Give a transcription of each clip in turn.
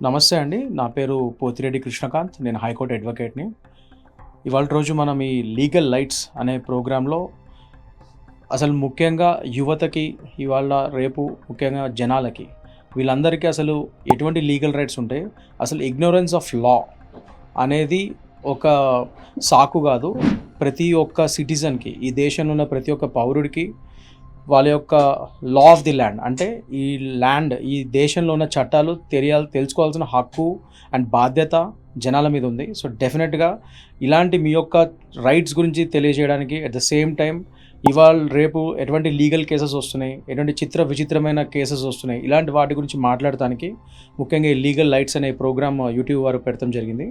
నమస్తే అండి. నా పేరు పోతిరెడ్డి కృష్ణకాంత్. నేను హైకోర్టు అడ్వకేట్‌ని. ఇవాళ రోజు మనం ఈ లీగల్ లైట్స్ అనే ప్రోగ్రాంలో అసలు ముఖ్యంగా యువతకి ఇవాళ రేపు ముఖ్యంగా జనాలకి వీళ్ళందరికీ అసలు ఎటువంటి లీగల్ రైట్స్ ఉంటాయి, అసలు ఇగ్నోరెన్స్ ఆఫ్ లా అనేది ఒక సాకు కాదు. ప్రతి ఒక్క సిటిజన్‌కి, ఈ దేశంలో ఉన్న ప్రతి ఒక్క పౌరుడికి వాళ్ళ యొక్క లా ఆఫ్ ది ల్యాండ్ అంటే ఈ ల్యాండ్, ఈ దేశంలో ఉన్న చట్టాలు తెలుసుకోవాల్సిన హక్కు అండ్ బాధ్యత జనాల మీద ఉంది. సో డెఫినెట్గా ఇలాంటి మీ యొక్క రైట్స్ గురించి తెలియజేయడానికి అట్ ద సేమ్ టైం ఇవాళ రేపు ఎటువంటి లీగల్ కేసెస్ వస్తున్నాయి, ఎటువంటి విచిత్రమైన కేసెస్ వస్తున్నాయి, ఇలాంటి వాటి గురించి మాట్లాడటానికి ముఖ్యంగా ఈ లీగల్ లైట్స్ అనే ప్రోగ్రామ్ యూట్యూబ్ వారు పెడతాం జరిగింది.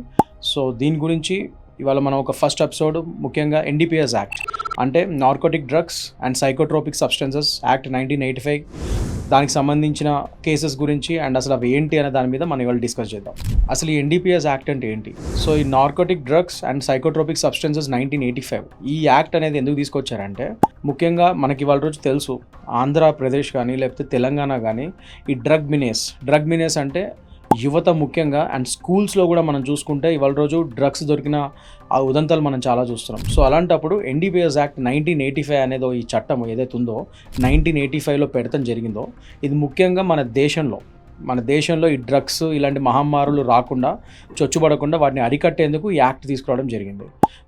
సో దీని గురించి ఇవాళ మనం ఒక ఫస్ట్ ఎపిసోడ్ ముఖ్యంగా ఎన్డీపీఎస్ యాక్ట్ అంటే narcotic drugs and psychotropic substances act 1985 దానికి సంబంధించిన కేసెస్ గురించి అండ్ అసలు అవి ఏంటి అనే దాని మీద మనం ఇవాళ డిస్కస్ చేద్దాం. అసలు ఈ ఎన్డీపీఎస్ యాక్ట్ అంటే ఏంటి? సో ఈ narcotic drugs and psychotropic substances 1985 ఈ యాక్ట్ అనేది ఎందుకు తీసుకొచ్చారంటే ముఖ్యంగా మనకి ఇవాళ రోజు తెలుసు, ఆంధ్రప్రదేశ్ కానీ లేకపోతే తెలంగాణ కానీ ఈ డ్రగ్ మినేస్ అంటే యువత ముఖ్యంగా అండ్ స్కూల్స్లో కూడా మనం చూసుకుంటే ఇవాళ రోజు డ్రగ్స్ దొరికిన ఆ ఉదంతాలు మనం చాలా చూస్తున్నాం. సో అలాంటప్పుడు ఎన్డీపీఎస్ యాక్ట్ 1985 అనేది ఈ చట్టం ఏదైతే ఉందో 1985లో పెడతాం జరిగిందో, ఇది ముఖ్యంగా మన దేశంలో ఈ డ్రగ్స్ ఇలాంటి మహమ్మారులు రాకుండా, చొచ్చుబడకుండా వాటిని అరికట్టేందుకు ఈ యాక్ట్ తీసుకురావడం జరిగింది.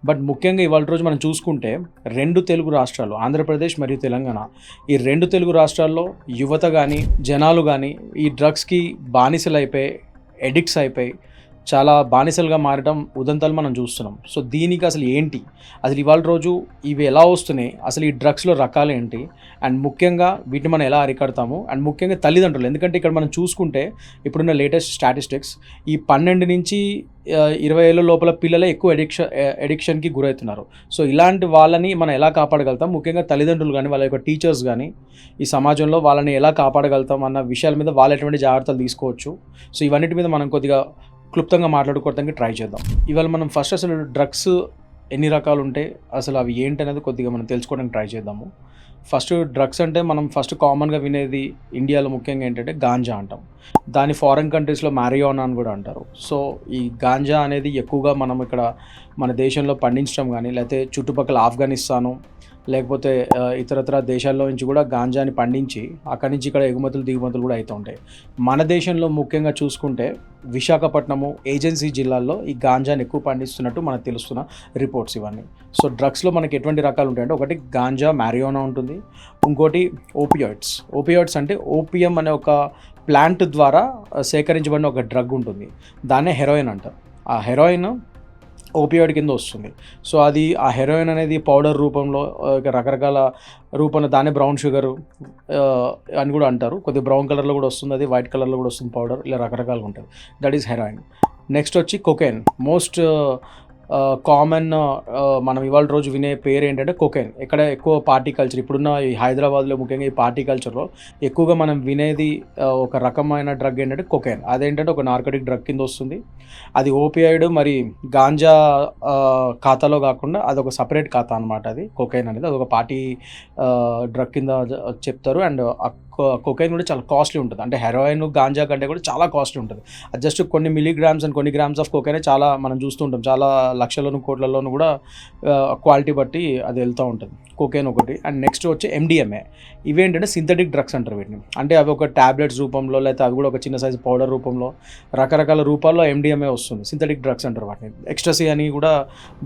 బట్ ముఖ్యంగా ఇవాళ రోజు మనం చూసుకుంటే రెండు తెలుగు రాష్ట్రాలు, ఆంధ్రప్రదేశ్ మరియు తెలంగాణ, ఈ రెండు తెలుగు రాష్ట్రాల్లో యువత కానీ జనాలు కానీ ఈ డ్రగ్స్కి ఎడిక్ట్స్ అయిపోయి చాలా బానిసలుగా మారడం ఉదంతాలు మనం చూస్తున్నాం. సో దీనికి అసలు ఏంటి, అసలు ఇవాళ రోజు ఇవి ఎలా వస్తున్నాయి, అసలు ఈ డ్రగ్స్లో రకాలు ఏంటి, అండ్ ముఖ్యంగా వీటిని మనం ఎలా అరికడతాము, అండ్ ముఖ్యంగా తల్లిదండ్రులు, ఎందుకంటే ఇక్కడ మనం చూసుకుంటే ఇప్పుడున్న లేటెస్ట్ స్టాటిస్టిక్స్ ఈ 12 నుంచి 20 ఏళ్ళ లోపల పిల్లలే ఎక్కువ ఎడిక్షన్కి గురవుతున్నారు. సో ఇలాంటి వాళ్ళని మనం ఎలా కాపాడగలుగుతాం, ముఖ్యంగా తల్లిదండ్రులు కానీ వాళ్ళ యొక్క టీచర్స్ కానీ ఈ సమాజంలో వాళ్ళని ఎలా కాపాడగలుగుతాం అన్న విషయాల మీద వాళ్ళు ఎటువంటి జాగ్రత్తలు తీసుకోవచ్చు. సో ఇవన్నిటి మీద మనం కొద్దిగా క్లుప్తంగా మాట్లాడుకోవడానికి ట్రై చేద్దాం. ఇవాళ మనం ఫస్ట్ అసలు డ్రగ్స్ ఎన్ని రకాలు ఉంటాయి, అసలు అవి ఏంటి అనేది కొద్దిగా మనం తెలుసుకోవడానికి ట్రై చేద్దాము. ఫస్ట్ డ్రగ్స్ అంటే మనం ఫస్ట్ కామన్గా వినేది ఇండియాలో ముఖ్యంగా ఏంటంటే గాంజా అంటాం. దాని ఫారిన్ కంట్రీస్లో మ్యారియోనా అని కూడా అంటారు. సో ఈ గాంజా అనేది ఎక్కువగా మనం ఇక్కడ మన దేశంలో పండించడం కానీ, లేకపోతే చుట్టుపక్కల ఆఫ్ఘనిస్తాను లేకపోతే ఇతరత్ర దేశాల్లో నుంచి కూడా గాంజాని పండించి అక్కడి నుంచి ఇక్కడ దిగుమతులు కూడా అవుతూ ఉంటాయి. మన దేశంలో ముఖ్యంగా చూసుకుంటే విశాఖపట్నము, ఏజెన్సీ జిల్లాల్లో ఈ గాంజాని ఎక్కువ పండిస్తున్నట్టు మనకు తెలుస్తున్న రిపోర్ట్స్ ఇవన్నీ. సో డ్రగ్స్లో మనకి ఎటువంటి రకాలు ఉంటాయంటే ఒకటి గాంజా, మ్యారియోనా ఉంటుంది, ఇంకోటి ఓపియాయిడ్స్ అంటే ఓపియం అనే ఒక ప్లాంట్ ద్వారా సేకరించబడిన ఒక డ్రగ్ ఉంటుంది, దాన్నే హెరోయిన్ అంటారు. ఆ హెరోయిన్ ఓపియాయిడ్ కింద వస్తుంది. సో అది ఆ హెరోయిన్ అనేది పౌడర్ రూపంలో రకరకాల రూపంలో, దాన్ని బ్రౌన్ షుగర్ అని కూడా అంటారు, కొద్దిగా బ్రౌన్ కలర్లో కూడా వస్తుంది, అది వైట్ కలర్లో కూడా వస్తుంది పౌడర్, ఇలా రకరకాలుగా ఉంటుంది. That is heroine. నెక్స్ట్ వచ్చి కొకైన్, మోస్ట్ కామన్ మనం ఇవాళ రోజు వినే పేరు ఏంటంటే కొకైన్. ఇక్కడ ఎక్కువ పార్టీ కల్చర్, ఇప్పుడున్న ఈ హైదరాబాద్లో ముఖ్యంగా ఈ పార్టీ కల్చర్లో ఎక్కువగా మనం వినేది ఒక రకమైన డ్రగ్ ఏంటంటే కొకైన్. అదేంటంటే ఒక నార్కోటిక్ డ్రగ్ కింద వస్తుంది. అది ఓపియాయిడ్ మరి గాంజా ఖాతాలో కాకుండా అదొక సపరేట్ ఖాతా అనమాట. అది కొకైన్ అనేది అదొక పార్టీ డ్రగ్ కింద చెప్తారు. అండ్ కొకైన్ కూడా చాలా కాస్ట్లీ ఉంటుంది, అంటే హెరోయిన్ గాంజా కంటే కూడా చాలా కాస్ట్లీ ఉంటుంది. అది జస్ట్ కొన్ని మిలీగ్రామ్స్ అండ్ కొన్ని గ్రామ్స్ ఆఫ్ కొకైన్ చాలా మనం చూస్తుంటాం, చాలా లక్షలను కోట్లలోనూ కూడా క్వాలిటీ బట్టి అది వెళ్తూ ఉంటుంది కొకైన్ ఒకటి. అండ్ నెక్స్ట్ వచ్చి ఎండిఎంఏ. ఇవేంటంటే సింథటిక్ డ్రగ్స్ అంటారు వీటిని, అంటే అవి ఒక ట్యాబ్లెట్స్ రూపంలో లేకపోతే అవి కూడా ఒక చిన్న సైజు పౌడర్ రూపంలో రకరకాల రూపాల్లో ఎండిఎంఏ వస్తుంది. సింథటిక్ డ్రగ్స్ అంటారు వాటిని, ఎక్స్ట్రసీ అని కూడా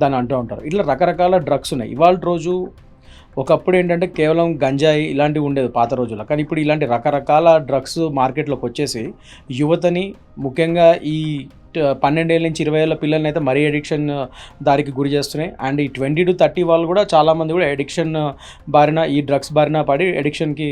దాన్ని అంటూ ఉంటారు. ఇట్లా రకరకాల డ్రగ్స్ ఉన్నాయి. ఇవాళ రోజు ఒకప్పుడు ఏంటంటే కేవలం గంజాయి ఇలాంటివి ఉండేది పాత రోజుల్లో, కానీ ఇప్పుడు ఇలాంటి రకరకాల డ్రగ్స్ మార్కెట్లోకి వచ్చేసి యువతని ముఖ్యంగా ఈ 12 ఏళ్ళ నుంచి 20 ఏళ్ళ పిల్లల్ని అయితే మరీ ఎడిక్షన్ దారికి గురి చేస్తున్నాయి. అండ్ ఈ 20 to 30 వాళ్ళు కూడా చాలామంది కూడా ఈ డ్రగ్స్ బారిన పడి ఎడిక్షన్కి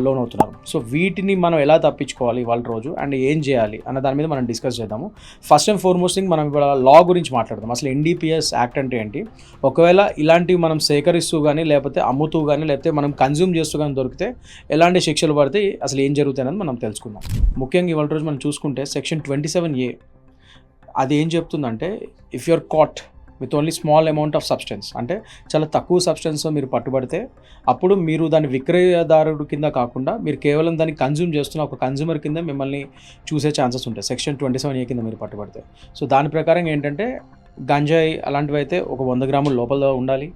లోన్ అవుతున్నారు. సో వీటిని మనం ఎలా తప్పించుకోవాలి ఇవాళ రోజు అండ్ ఏం చేయాలి అన్న దాని మీద మనం డిస్కస్ చేద్దాము. ఫస్ట్ అండ్ ఫార్మోస్ట్ థింగ్ మనం ఇవాళ లా గురించి మాట్లాడదాం. అసలు ఎన్డీపీఎస్ యాక్ట్ అంటే ఏంటి, ఒకవేళ ఇలాంటివి మనం సేకరిస్తూ కానీ లేకపోతే అమ్ముతూ కానీ లేకపోతే మనం కన్జ్యూమ్ చేస్తూ కానీ దొరికితే ఎలాంటి శిక్షలు పడితే అసలు ఏం జరుగుతాయి అనేది మనం తెలుసుకుందాం. ముఖ్యంగా ఇవాళ రోజు మనం చూసుకుంటే సెక్షన్ 27A అది ఏం చెప్తుందంటే, if you're caught with only small amount of substance, అంటే చాలా తక్కువ సబ్స్టెన్స్ మీరు పట్టుబడితే అప్పుడు మీరు దాని విక్రయదారుడు కింద కాకుండా మీరు కేవలం దాన్ని కన్జ్యూమ్ చేస్తున్న ఒక కన్జ్యూమర్ కింద మిమ్మల్ని చూసే ఛాన్సెస్ ఉంటాయి సెక్షన్ 27A కింద మీరు పట్టుబడితే. సో దాని ప్రకారం ఏంటంటే గంజాయి అలాంటివి అయితే ఒక 100 గ్రాముల లోపల ఉండాలి,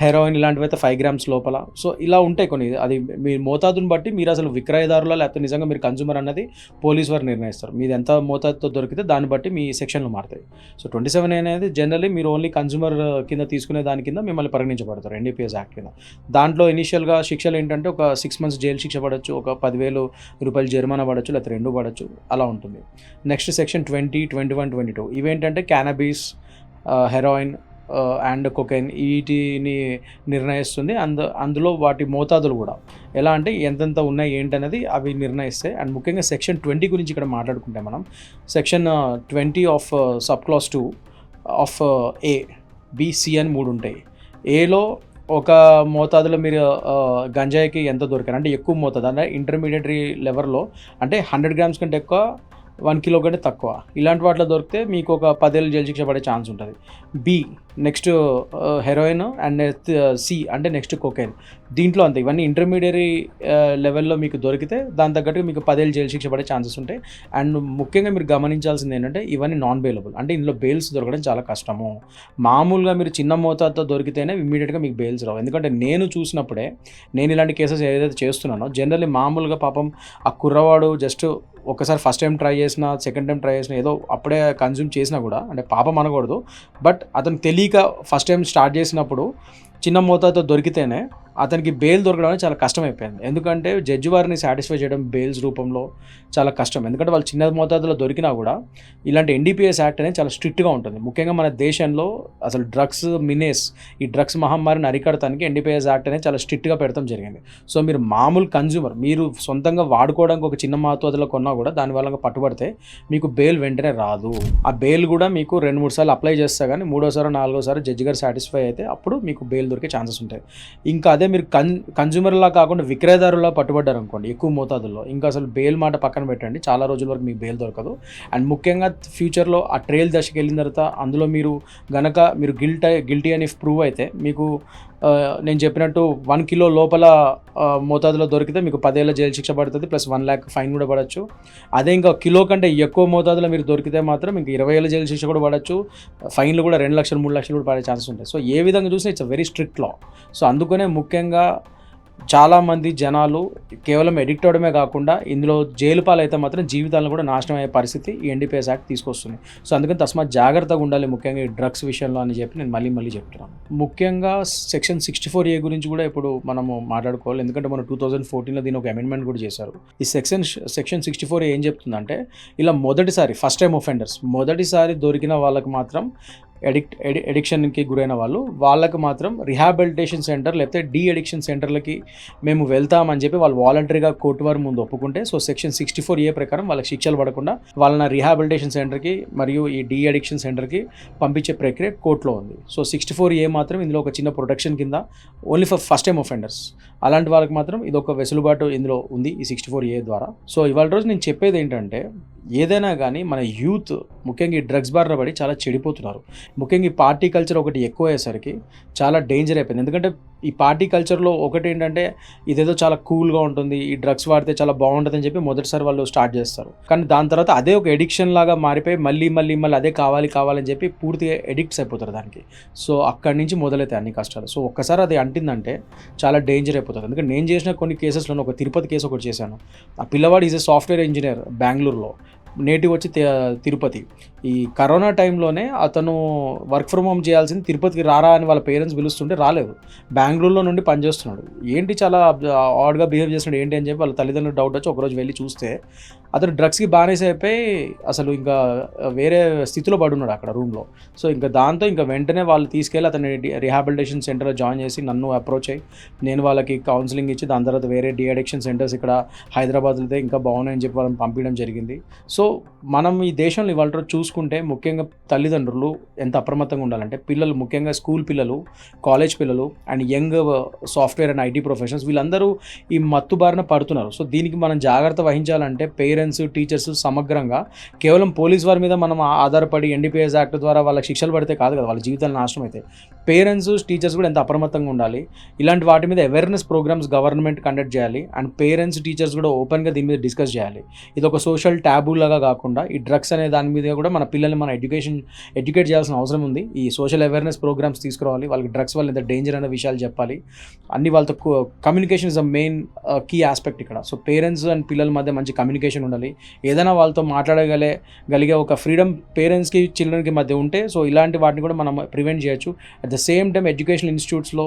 హెరోయిన్ ఇలాంటివి అయితే 5 గ్రామ్స్ లోపల. సో ఇలా ఉంటాయి కొన్ని, అది మీ మోతాదుని బట్టి మీరు అసలు విక్రయదారుల లేకపోతే నిజంగా మీరు కన్జ్యూమర్ అన్నది పోలీస్ వారు నిర్ణయిస్తారు. మీది ఎంత మోతాదుతో దొరికితే దాన్ని బట్టి మీ సెక్షన్లు మారుతాయి. సో 27 అనేది జనరల్లీ మీరు ఓన్లీ కన్జ్యూమర్ కింద తీసుకునే దాని కింద మిమ్మల్ని పరిగణించబడతారు NDPS యాక్ట్ కింద. దాంట్లో ఇనీషియల్గా శిక్షలు ఏంటంటే ఒక 6 months జైలు శిక్ష పడవచ్చు, ఒక 10,000 రూపాయలు జరిమానా పడవచ్చు, లేకపోతే 2 పడవచ్చు, అలా ఉంటుంది. నెక్స్ట్ సెక్షన్ 20, 21, 22 ఇవేంటంటే క్యానబీస్, హెరాయిన్ అండ్ కొకైన్ వీటిని నిర్ణయిస్తుంది. అందులో వాటి మోతాదులు కూడా ఎలా అంటే ఎంతెంత ఉన్నాయి ఏంటనేది అవి నిర్ణయిస్తాయి. అండ్ ముఖ్యంగా సెక్షన్ 20 గురించి ఇక్కడ మాట్లాడుకుంటే మనం section 20 of sub class 2 of A, B, C అని 3 ఉంటాయి. ఏలో ఒక మోతాదులో మీరు గంజాయికి ఎంత దొరికారు అంటే ఎక్కువ మోతాదు అంటే ఇంటర్మీడియటరీ లెవెల్లో అంటే 100 grams కంటే ఎక్కువ, 1 kilo కంటే తక్కువ, ఇలాంటి వాటిలో దొరికితే మీకు ఒక 10 ఏళ్ళు జైలు శిక్ష పడే ఛాన్స్ ఉంటుంది. B next heroine and C అంటే నెక్స్ట్ కొకైన్. దీంట్లో అంతే, ఇవన్నీ ఇంటర్మీడియరీ లెవెల్లో మీకు దొరికితే దాని తగ్గట్టుగా మీకు 10 ఏళ్ళు జైలు శిక్ష పడే ఛాన్సెస్ ఉంటాయి. అండ్ ముఖ్యంగా మీరు గమనించాల్సింది ఏంటంటే ఇవన్నీ నాన్ బెయిలబుల్, అంటే ఇందులో బెయిల్స్ దొరకడం చాలా కష్టము. మామూలుగా మీరు చిన్న మోతాదుతో దొరికితేనే ఇమ్మీడియట్గా మీకు బెయిల్స్ రావు. ఎందుకంటే నేను చూసినప్పుడే, నేను ఇలాంటి కేసెస్ ఏదైతే చేస్తున్నానో జనరల్లీ మామూలుగా పాపం ఆ కుర్రవాడు జస్ట్ ఒకసారి ఫస్ట్ టైం ట్రై చేసిన, సెకండ్ టైం ట్రై చేసిన, ఏదో అప్పుడే కన్జ్యూమ్ చేసినా కూడా అంటే పాపం అనకూడదు, బట్ అతను తెలియక ఫస్ట్ టైం స్టార్ట్ చేసినప్పుడు చిన్న మోతాదుతో దొరికితేనే అతనికి బెయిల్ దొరకడం అనేది చాలా కష్టమైపోయింది. ఎందుకంటే జడ్జి వారిని సాటిస్ఫై చేయడం బెయిల్స్ రూపంలో చాలా కష్టం. ఎందుకంటే వాళ్ళు చిన్న మోతాదులో దొరికినా కూడా ఇలాంటి NDPS యాక్ట్ అనేది చాలా స్ట్రిక్ట్గా ఉంటుంది. ముఖ్యంగా మన దేశంలో అసలు డ్రగ్స్ మినేస్, ఈ డ్రగ్స్ మహమ్మారిని అరికడటానికి NDPS యాక్ట్ అనేది చాలా స్ట్రిక్ట్గా పెడతాం జరిగింది. సో మీరు మామూలు కన్జ్యూమర్, మీరు సొంతంగా వాడుకోవడానికి ఒక చిన్న మోతాదులో కొన్నా కూడా దాని వల్ల పట్టుబడితే మీకు బెయిల్ వెంటనే రాదు. ఆ బెయిల్ కూడా మీకు 2-3 సార్లు అప్లై చేస్తే కానీ 3వ సారి 4వ సారి జడ్జి గారు సాటిస్ఫై అయితే అప్పుడు మీకు బెయిల్ దొరికే ఛాన్సెస్ ఉంటాయి. ఇంకా అదే మీరు కన్జ్యూమర్లా కాకుండా విక్రయదారులా పట్టుబడ్డారు అనుకోండి ఎక్కువ మోతాదుల్లో, ఇంకా అసలు బెయిల్ మాట పక్కన పెట్టండి, చాలా రోజుల వరకు మీకు బెయిల్ దొరకదు. అండ్ ముఖ్యంగా ఫ్యూచర్లో ఆ ట్రయల్ దశకి వెళ్ళిన తర్వాత అందులో మీరు గనక మీరు గిల్టీ అని ప్రూవ్ అయితే మీకు నేను చెప్పినట్టు 1 kilo లోపల మోతాదులో దొరికితే మీకు 10 ఏళ్ళ జైలు శిక్ష పడుతుంది, ప్లస్ 1 lakh ఫైన్ కూడా పడవచ్చు. అదే ఇంకా కిలో కంటే ఎక్కువ మోతాదులో మీరు దొరికితే మాత్రం ఇంకా 20 ఏళ్ళ జైలు శిక్ష కూడా పడవచ్చు, ఫైన్లు కూడా 2 లక్షలు 3 లక్షలు కూడా పడే ఛాన్సెస్ ఉంటాయి. సో ఏ విధంగా చూసినా it's a very strict law. So అందుకనే ముఖ్యంగా చాలామంది జనాలు కేవలం ఎడిక్ట్ అవడమే కాకుండా ఇందులో జైలు పాలైతే మాత్రం జీవితాలను కూడా నాశనం అయ్యే పరిస్థితి ఈ NDPS యాక్ట్ తీసుకొస్తుంది. సో అందుకని తస్మాత్ జాగ్రత్తగా ఉండాలి ముఖ్యంగా ఈ డ్రగ్స్ విషయంలో అని చెప్పి నేను మళ్ళీ చెప్తున్నాను. ముఖ్యంగా సెక్షన్ 64A గురించి కూడా ఇప్పుడు మనము మాట్లాడుకోవాలి, ఎందుకంటే మనం 2014లో దీని ఒక అమెండ్మెంట్ కూడా చేశారు. ఈ సెక్షన్ 64A ఏం చెప్తుందంటే ఇలా ఫస్ట్ టైం ఒఫెండర్స్ మొదటిసారి దొరికిన వాళ్ళకి మాత్రం ఎడిక్షన్కి గురైన వాళ్ళకి మాత్రం రిహాబిలిటేషన్ సెంటర్ లేకపోతే అడిక్షన్ సెంటర్లకి మేము వెళ్తామని చెప్పి వాళ్ళు వాలంటరీగా కోర్టు వారి ముందు ఒప్పుకుంటే, సో సెక్షన్ 64A ప్రకారం వాళ్ళకి శిక్షలు పడకుండా వాళ్ళని రిహాబిలిటేషన్ సెంటర్కి మరియు ఈ అడిక్షన్ సెంటర్కి పంపించే ప్రక్రియ కోర్టులో ఉంది. సో 64A మాత్రం ఇందులో ఒక చిన్న ప్రొటెక్షన్ కింద only for first time offenders, అలాంటి వాళ్ళకి మాత్రం ఇది ఒక వెసులుబాటు ఇందులో ఉంది ఈ 64A ద్వారా. సో ఇవాళ రోజు నేను చెప్పేది ఏంటంటే ఏదైనా కానీ మన యూత్ ముఖ్యంగా ఈ డ్రగ్స్ బారిన పడి చాలా చెడిపోతున్నారు. ముఖ్యంగా ఈ పార్టీ కల్చర్ ఒకటి ఎక్కువ అయ్యేసరికి చాలా డేంజర్ అయిపోయింది. ఎందుకంటే ఈ పార్టీ కల్చర్లో ఒకటి ఏంటంటే ఇదేదో చాలా కూల్గా ఉంటుంది, ఈ డ్రగ్స్ వాడితే చాలా బాగుంటుంది అని చెప్పి మొదటిసారి వాళ్ళు స్టార్ట్ చేస్తారు. కానీ దాని తర్వాత అదే ఒక ఎడిక్షన్ లాగా మారిపోయి మళ్ళీ అదే కావాలని చెప్పి పూర్తిగా ఎడిక్ట్స్ అయిపోతారు దానికి. సో అక్కడి నుంచి మొదలవుతాయి అన్ని కష్టాలు. సో ఒక్కసారి అది అంటిందంటే చాలా డేంజర్ అయిపోతుంది. ఎందుకంటే నేను చేసిన కొన్ని కేసెస్లో ఒక తిరుపతి కేసు ఒకటి చేశాను. ఆ పిల్లవాడు ఈజ్ ఏ సాఫ్ట్వేర్ ఇంజనీర్ బెంగళూరులో, నేటివ్ వచ్చి తిరుపతి. ఈ కరోనా టైంలోనే అతను వర్క్ ఫ్రమ్ హోమ్ చేయాల్సింది, తిరుపతికి రారా అని వాళ్ళ పేరెంట్స్ పిలుస్తుంటే రాలేదు, బెంగళూరులో నుండి పనిచేస్తున్నాడు. ఏంటి చాలా ఆడ్గా బిహేవ్ చేస్తున్నాడు ఏంటి అని చెప్పి వాళ్ళ తల్లిదండ్రులు డౌట్ వచ్చి ఒకరోజు వెళ్ళి చూస్తే అతను డ్రగ్స్కి బానిస అయిపోయి అసలు ఇంకా వేరే స్థితిలో పడున్నాడు అక్కడ రూమ్లో. సో ఇంకా దాంతో ఇంకా వెంటనే వాళ్ళు తీసుకెళ్ళి అతని రిహాబిలిటేషన్ సెంటర్లో జాయిన్ చేసి నన్ను అప్రోచ్ అయ్యి నేను వాళ్ళకి కౌన్సిలింగ్ ఇచ్చి దాని తర్వాత వేరే అడిక్షన్ సెంటర్స్ ఇక్కడ హైదరాబాద్లో అయితే ఇంకా బాగున్నాయని చెప్పి వాళ్ళని పంపించడం జరిగింది. సో మనం ఈ దేశంలో ఇవాళ చూసుకుంటే ముఖ్యంగా తల్లిదండ్రులు ఎంత అప్రమత్తంగా ఉండాలంటే పిల్లలు, ముఖ్యంగా స్కూల్ పిల్లలు, కాలేజ్ పిల్లలు and young software and IT professionals వీళ్ళందరూ ఈ మత్తు బారిన పడుతున్నారు. సో దీనికి మనం జాగ్రత్త వహించాలంటే పేరెంట్స్ పేరెంట్స్, టీచర్స్ సమగ్రంగా కేవలం పోలీస్ వారి మీద మనం ఆధారపడి ఎన్డీపీఎస్ యాక్ట్ ద్వారా వాళ్ళకి శిక్షలు పడితే కాదు కదా, వాళ్ళ జీవితాలు నాశనం అయితే. పేరెంట్స్, టీచర్స్ కూడా ఎంత అప్రమత్తంగా ఉండాలి. ఇలాంటి వాటి మీద అవేర్నెస్ ప్రోగ్రామ్స్ గవర్నమెంట్ కండక్ట్ చేయాలి. అండ్ పేరెంట్స్, టీచర్స్ కూడా ఓపెన్గా దీని మీద డిస్కస్ చేయాలి. ఇది ఒక సోషల్ ట్యాబూ లాగా కాకుండా ఈ డ్రగ్స్ అనే దాని మీద కూడా మన పిల్లల్ని మన ఎడ్యుకేట్ చేయాల్సిన అవసరం ఉంది. ఈ సోషల్ అవేర్నెస్ ప్రోగ్రామ్స్ తీసుకురావాలి. వాళ్ళకి డ్రగ్స్ వల్ల ఎంత డేంజర్ అనే విషయాలు చెప్పాలి. అన్ని వాళ్ళతో communication is the main key aspect ఇక్కడ. సో పేరెంట్స్ అండ్ పిల్లల మధ్య మంచి కమ్యూనికేషన్ ఉండాలి. ఏదైనా వాళ్ళతో మాట్లాడగలిగే ఒక ఫ్రీడమ్ పేరెంట్స్కి, చిల్డ్రన్కి మధ్య ఉంటే సో ఇలాంటి వాటిని కూడా మనం ప్రివెంట్ చేయొచ్చు. At the same time education ఇన్స్టిట్యూట్స్లో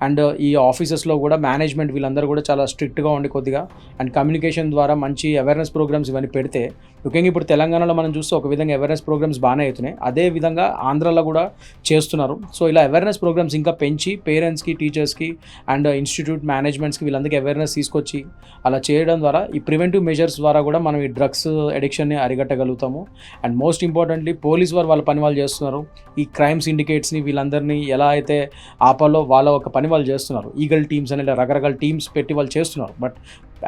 అండ్ ఈ ఆఫీసెస్లో కూడా మేనేజ్మెంట్ వీళ్ళందరూ కూడా చాలా స్ట్రిక్ట్గా ఉండి కొద్దిగా అండ్ కమ్యూనికేషన్ ద్వారా మంచి అవేర్నెస్ ప్రోగ్రామ్స్ ఇవన్నీ పెడితే, ముఖ్యంగా ఇప్పుడు తెలంగాణలో మనం చూస్తే ఒక విధంగా అవేర్నెస్ ప్రోగ్రామ్స్ బాగానే అవుతున్నాయి. అదే విధంగా ఆంధ్రాలో కూడా చేస్తున్నారు. సో ఇలా అవేర్నెస్ ప్రోగ్రామ్స్ ఇంకా పెంచి పేరెంట్స్కి, టీచర్స్కి అండ్ ఇన్స్టిట్యూట్ మేనేజ్మెంట్స్కి వీళ్ళందరికీ అవేర్నెస్ తీసుకొచ్చి అలా చేయడం ద్వారా ఈ ప్రివెంటివ్ మెజర్స్ ద్వారా కూడా మనం ఈ డ్రగ్స్ అడిక్షన్ని అరికట్టగలుగుతాము. అండ్ మోస్ట్ ఇంపార్టెంట్లీ పోలీస్ వాళ్ళ పని వాళ్ళు చేస్తున్నారు. ఈ క్రైమ్ సిండికేట్స్ని వీళ్ళందరినీ ఎలా అయితే ఆపాలో వాళ్ళ ఒక పని వాళ్ళు చేస్తున్నారు. ఈగల్ టీమ్స్ అనే రకరకాల టీమ్స్ పెట్టి వాళ్ళు చేస్తున్నారు. బట్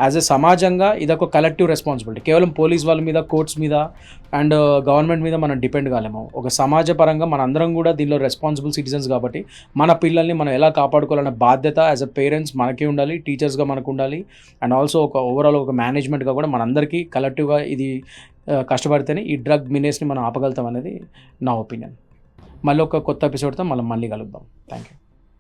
యాజ్ ఎ సమాజంగా ఇదొక కలెక్టివ్ రెస్పాన్సిబిలిటీ. కేవలం పోలీస్ వాళ్ళ మీద, కోర్ట్స్ మీద అండ్ గవర్నమెంట్ మీద మనం డిపెండ్ కాలేము. ఒక సమాజ పరంగా మన అందరం కూడా దీనిలో రెస్పాన్సిబుల్ సిటిజన్స్ కాబట్టి మన పిల్లల్ని మనం ఎలా కాపాడుకోవాలనే బాధ్యత యాజ్ అ పేరెంట్స్ మనకి ఉండాలి, టీచర్స్గా మనకు ఉండాలి. అండ్ ఆల్సో ఒక ఓవరాల్ ఒక మేనేజ్మెంట్గా కూడా మనందరికీ కలెక్టివ్గా ఇది కష్టపడితేనే ఈ డ్రగ్ మినేస్ని మనం ఆపగలుగుతాం అనేది నా ఒపీనియన్. మళ్ళీ ఒక కొత్త ఎపిసోడ్తో మళ్ళీ కలుద్దాం. Thank you.